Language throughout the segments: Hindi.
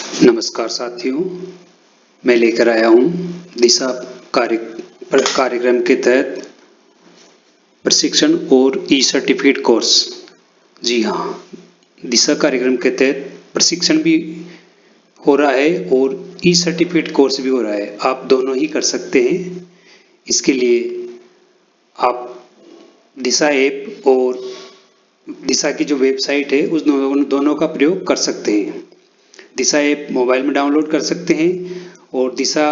नमस्कार साथियों, मैं लेकर आया हूँ दिशा कार्यक्रम के तहत प्रशिक्षण और ई सर्टिफिकेट कोर्स। जी हाँ, दिशा कार्यक्रम के तहत प्रशिक्षण भी हो रहा है और ई सर्टिफिकेट कोर्स भी हो रहा है। आप दोनों ही कर सकते हैं। इसके लिए आप दिशा ऐप और दिशा की जो वेबसाइट है उस दोनों का प्रयोग कर सकते हैं। दिशा ऐप मोबाइल में डाउनलोड कर सकते हैं और दिशा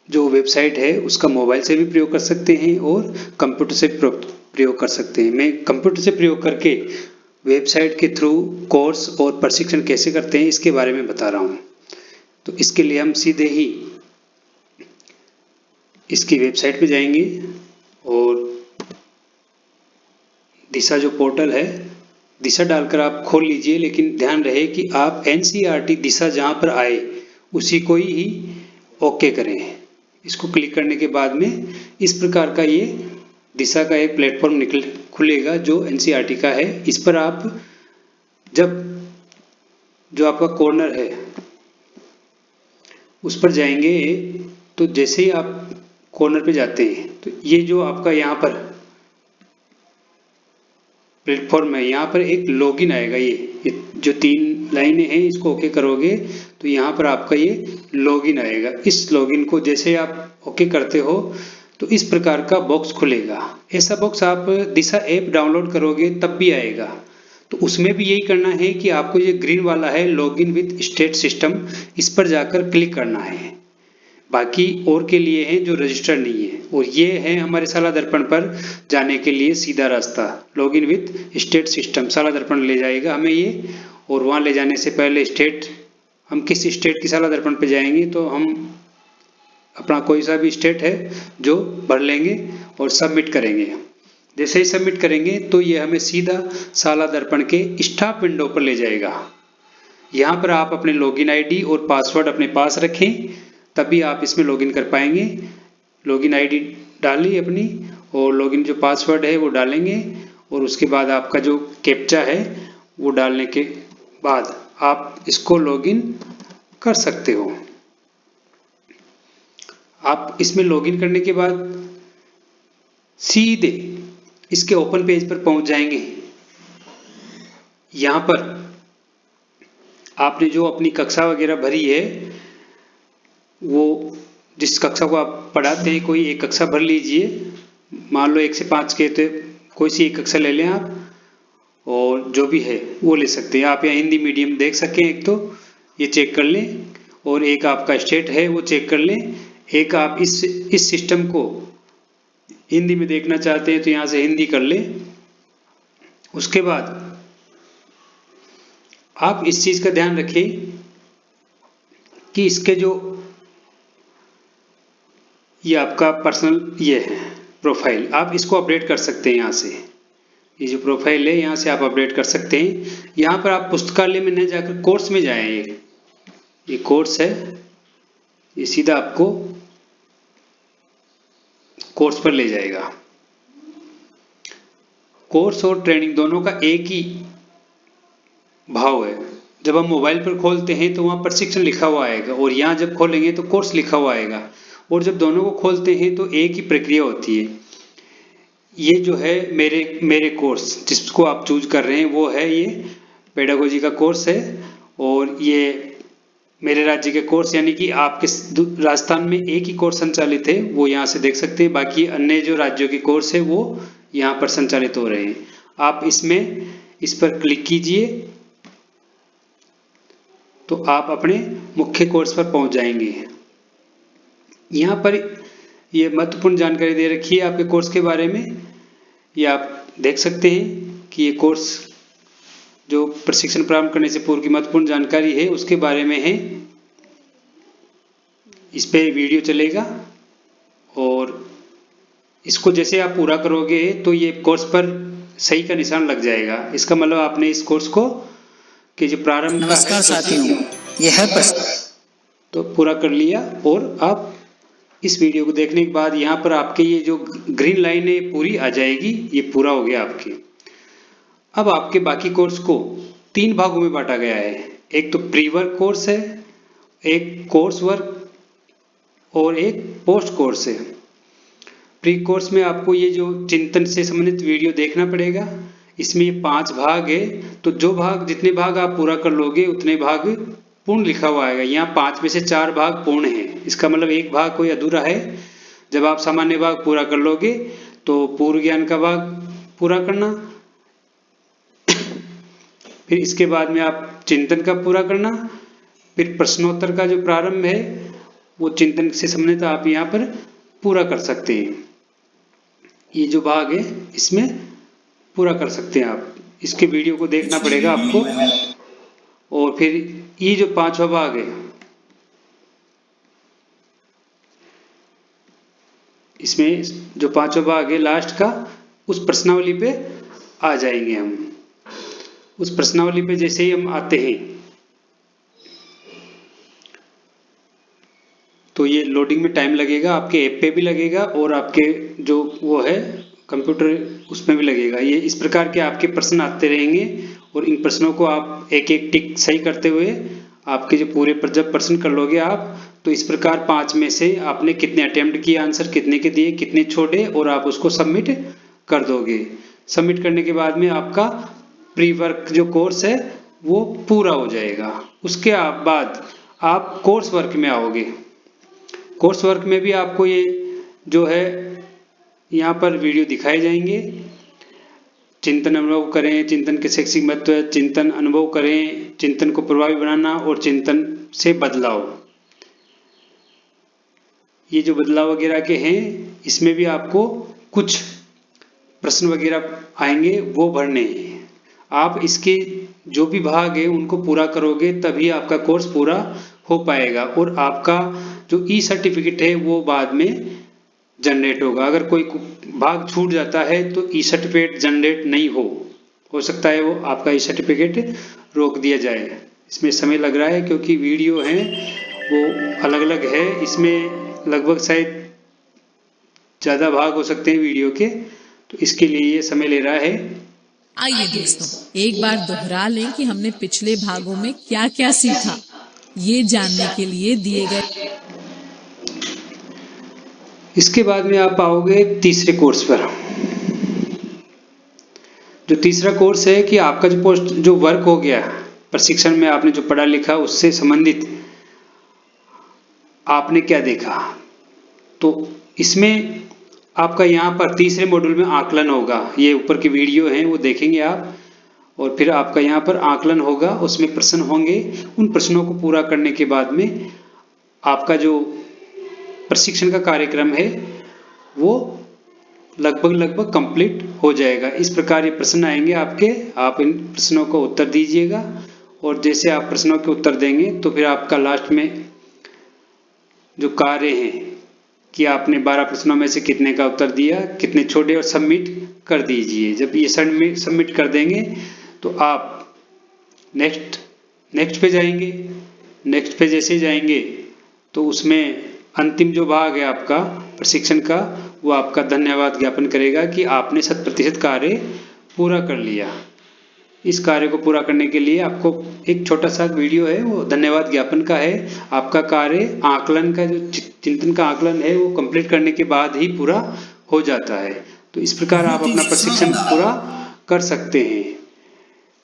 जो वेबसाइट है उसका मोबाइल से भी प्रयोग कर सकते हैं और कंप्यूटर से प्रयोग कर सकते हैं। मैं कंप्यूटर से प्रयोग करके वेबसाइट के थ्रू कोर्स और प्रशिक्षण कैसे करते हैं इसके बारे में बता रहा हूँ। तो इसके लिए हम सीधे ही इसकी वेबसाइट पे जाएंगे और दिशा जो पोर्टल है दिशा डालकर आप खोल लीजिए, लेकिन ध्यान रहे कि आप NCERT दिशा जहाँ पर आए उसी को ही ओके करें। इसको क्लिक करने के बाद में इस प्रकार का ये दिशा का एक प्लेटफॉर्म खुलेगा जो NCERT का है। इस पर आप जब जो आपका कॉर्नर है उस पर जाएंगे तो जैसे ही आप कॉर्नर पे जाते हैं तो ये जो आपका यहाँ पर प्लेटफॉर्म है, यहाँ पर एक लॉगिन आएगा। ये जो 3 लाइनें हैं इसको ओके करोगे तो यहाँ पर आपका ये लॉगिन आएगा। इस लॉगिन को जैसे आप ओके करते हो तो इस प्रकार का बॉक्स खुलेगा। ऐसा बॉक्स आप दिशा ऐप डाउनलोड करोगे तब भी आएगा। तो उसमें भी यही करना है कि आपको ये ग्रीन वाला है लॉगिन विद स्टेट सिस्टम, इस पर जाकर क्लिक करना है। बाकी और के लिए हैं जो रजिस्टर नहीं है। और ये है हमारे शाला दर्पण पर जाने के लिए सीधा रास्ता, लॉगिन विद स्टेट सिस्टम। शाला दर्पण ले जाएगा हमें ये, और वहाँ ले जाने से पहले स्टेट, हम किस स्टेट की शाला दर्पण पे जाएंगे तो हम अपना कोई सा भी स्टेट है जो भर लेंगे और सबमिट करेंगे। जैसे ही सबमिट करेंगे तो ये हमें सीधा शाला दर्पण के स्टाफ विंडो पर ले जाएगा। यहाँ पर आप अपने लॉगिन आईडी और पासवर्ड अपने पास रखें, तभी आप इसमें लॉगिन कर पाएंगे। लॉगिन आईडी डाली अपनी और लॉगिन जो पासवर्ड है वो डालेंगे और उसके बाद आपका जो कैप्चा है वो डालने के बाद आप इसको लॉगिन कर सकते हो। आप इसमें लॉगिन करने के बाद सीधे इसके ओपन पेज पर पहुंच जाएंगे। यहाँ पर आपने जो अपनी कक्षा वगैरह भरी है, वो जिस कक्षा को आप पढ़ाते हैं कोई एक कक्षा भर लीजिए। मान लो 1 से 5 के, तो कोई सी एक कक्षा ले लें आप, और जो भी है वो ले सकते हैं आप। यहाँ हिंदी मीडियम देख सकें, एक तो ये चेक कर लें, और एक आपका स्टेट है वो चेक कर लें। एक आप इस सिस्टम को हिंदी में देखना चाहते हैं तो यहाँ से हिंदी कर लें। उसके बाद आप इस चीज़ का ध्यान रखें कि इसके जो ये आपका पर्सनल ये है प्रोफाइल, आप इसको अपडेट कर सकते हैं। यहाँ से ये जो प्रोफाइल है यहाँ से आप अपडेट कर सकते हैं। यहाँ पर आप पुस्तकालय में न जाकर कोर्स में जाएं। ये कोर्स है, ये सीधा आपको कोर्स पर ले जाएगा। कोर्स और ट्रेनिंग दोनों का एक ही भाव है। जब हम मोबाइल पर खोलते हैं तो वहाँ प्रशिक्षण लिखा हुआ आएगा, और यहाँ जब खोलेंगे तो कोर्स लिखा हुआ आएगा। और जब दोनों को खोलते हैं तो एक ही प्रक्रिया होती है। ये जो है मेरे कोर्स जिसको आप चूज कर रहे हैं वो है ये पेडागोजी का कोर्स है, और ये मेरे राज्य के कोर्स यानी कि आपके राजस्थान में एक ही कोर्स संचालित है, वो यहाँ से देख सकते हैं। बाकी अन्य जो राज्यों के कोर्स है वो यहाँ पर संचालित हो रहे हैं। आप इस पर क्लिक कीजिए तो आप अपने मुख्य कोर्स पर पहुंच जाएंगे। यहाँ पर ये महत्वपूर्ण जानकारी दे रखी है आपके कोर्स के बारे में। ये आप देख सकते हैं कि ये कोर्स जो प्रशिक्षण प्रारंभ करने से पूर्व की महत्वपूर्ण जानकारी है उसके बारे में है। इस पे वीडियो चलेगा और इसको जैसे आप पूरा करोगे तो ये कोर्स पर सही का निशान लग जाएगा। इसका मतलब आपने इस कोर्स को कि जो प्रारंभ का नमस्कार साथियों, यह है तो पूरा कर लिया। और आप इस वीडियो को देखने के बाद यहाँ पर आपके ये जो ग्रीन लाइन है पूरी आ जाएगी। ये पूरा हो गया आपके। अब आपके बाकी कोर्स को 3 भागों में बांटा गया है। एक तो प्री वर्क कोर्स है, एक कोर्स वर्क और एक पोस्ट कोर्स है। प्री कोर्स में आपको ये जो चिंतन से संबंधित वीडियो देखना पड़ेगा। इसमें ये 5 भाग है, तो जितने भाग आप पूरा कर लोगे उतने भाग पूर्ण लिखा हुआ आएगा। यहाँ 5 में से 4 भाग पूर्ण है, इसका मतलब एक भाग कोई अधूरा है। जब आप सामान्य भाग पूरा कर लोगे तो पूर्व ज्ञान का भाग पूरा करना, फिर इसके बाद में आप चिंतन का पूरा करना, फिर प्रश्नोत्तर का जो प्रारंभ है वो चिंतन से संबंधित आप यहाँ पर पूरा कर सकते हैं। ये जो भाग है इसमें पूरा कर सकते हैं आप। इसके वीडियो को देखना पड़ेगा आपको। और फिर ये जो 5वां भाग है, इसमें जो 5वां भाग है लास्ट का, उस प्रश्नावली पे आ जाएंगे हम। उस प्रश्नावली पे जैसे ही हम आते हैं तो ये लोडिंग में टाइम लगेगा, आपके ऐप पे भी लगेगा और आपके जो वो है कंप्यूटर उसमें भी लगेगा। ये इस प्रकार के आपके प्रश्न आते रहेंगे और इन प्रश्नों को आप एक एक टिक सही करते हुए आपके जो पूरे पर जब प्रश्न कर लोगे आप, तो इस प्रकार 5 में से आपने कितने अटेम्प्ट किए, आंसर कितने के दिए, कितने छोड़े, और आप उसको सबमिट कर दोगे। सबमिट करने के बाद में आपका प्री वर्क जो कोर्स है वो पूरा हो जाएगा। उसके बाद आप कोर्स वर्क में आओगे। कोर्स वर्क में भी आपको ये जो है यहाँ पर वीडियो दिखाए जाएंगे। चिंतन अनुभव करें, चिंतन के शैक्षिक महत्व, चिंतन अनुभव करें, चिंतन को प्रभावी बनाना और चिंतन से बदलाव। ये जो बदलाव वगैरह के हैं इसमें भी आपको कुछ प्रश्न वगैरह आएंगे वो भरने हैं। आप इसके जो भी भाग है उनको पूरा करोगे तभी आपका कोर्स पूरा हो पाएगा और आपका जो ई सर्टिफिकेट है वो बाद में जनरेट होगा। अगर कोई भाग छूट जाता है तो ई सर्टिफिकेट जनरेट नहीं हो सकता है वो आपका ई सर्टिफिकेट रोक दिया जाए। इसमें समय लग रहा है क्योंकि वीडियो है वो अलग अलग है, इसमें लगभग शायद ज़्यादा भाग हो सकते हैं वीडियो के, तो इसके लिए ये समय ले रहा है। आइए दोस्तों एक बार दोहरा लें कि हमने पिछले भागों में क्या क्या सीखा। ये जानने के लिए दिए गए इसके बाद में आप आओगे तीसरे कोर्स पर। जो तीसरा कोर्स है कि आपका जो वर्क हो गया प्रशिक्षण में, आपने जो पढ़ा लिखा उससे संबंधित आपने क्या देखा, तो इसमें आपका यहाँ पर तीसरे मॉड्यूल में आकलन होगा। ये ऊपर की वीडियो है वो देखेंगे आप, और फिर आपका यहाँ पर आकलन होगा, उसमें प्रश्न होंगे। उन प्रश्नों को पूरा करने के बाद में आपका जो प्रशिक्षण का कार्यक्रम है वो लगभग कंप्लीट हो जाएगा। इस प्रकार ये प्रश्न आएंगे आपके, आप इन प्रश्नों को उत्तर दीजिएगा और जैसे आप प्रश्नों के उत्तर देंगे तो फिर आपका लास्ट में जो कार्य है कि आपने 12 प्रश्नों में से कितने का उत्तर दिया, कितने छोड़े, और सबमिट कर दीजिए। जब ये सबमिट कर देंगे तो आप नेक्स्ट पे जाएंगे। नेक्स्ट पे जैसे जाएंगे तो उसमें अंतिम जो भाग है आपका प्रशिक्षण का, वो आपका धन्यवाद ज्ञापन करेगा कि आपने 100% कार्य पूरा कर लिया। इस कार्य को पूरा करने के लिए आपको एक छोटा सा वीडियो है वो धन्यवाद ज्ञापन का है। आपका कार्य आकलन का जो चिंतन का आकलन है वो कंप्लीट करने के बाद ही पूरा हो जाता है। तो इस प्रकार आप अपना प्रशिक्षण पूरा कर सकते हैं।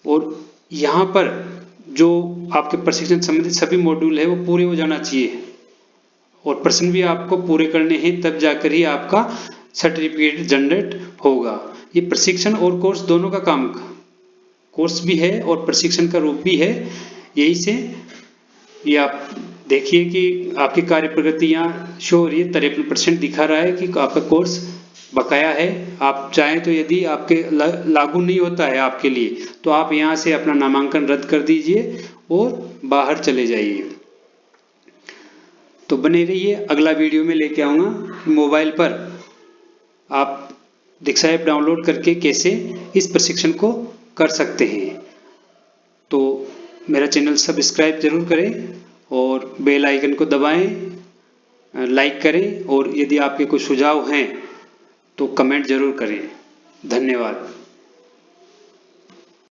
और यहाँ पर जो आपके प्रशिक्षण संबंधित सभी मॉड्यूल है वो पूरे हो जाना चाहिए और प्रश्न भी आपको पूरे करने हैं, तब जाकर ही आपका सर्टिफिकेट जनरेट होगा। ये प्रशिक्षण और कोर्स दोनों का काम, कोर्स भी है और प्रशिक्षण का रूप भी है। यही से ये आप देखिए कि आपकी कार्य प्रगति यहाँ शो हो रही है। 53% दिखा रहा है कि आपका कोर्स बकाया है। आप चाहें तो यदि आपके लागू नहीं होता है आपके लिए तो आप यहाँ से अपना नामांकन रद्द कर दीजिए और बाहर चले जाइए। तो बने रहिए, अगला वीडियो में लेके आऊँगा। मोबाइल पर आप दीक्षा ऐप डाउनलोड करके कैसे इस प्रशिक्षण को कर सकते हैं। तो मेरा चैनल सब्सक्राइब जरूर करें और बेल आइकन को दबाएं, लाइक करें और यदि आपके कोई सुझाव हैं तो कमेंट जरूर करें। धन्यवाद।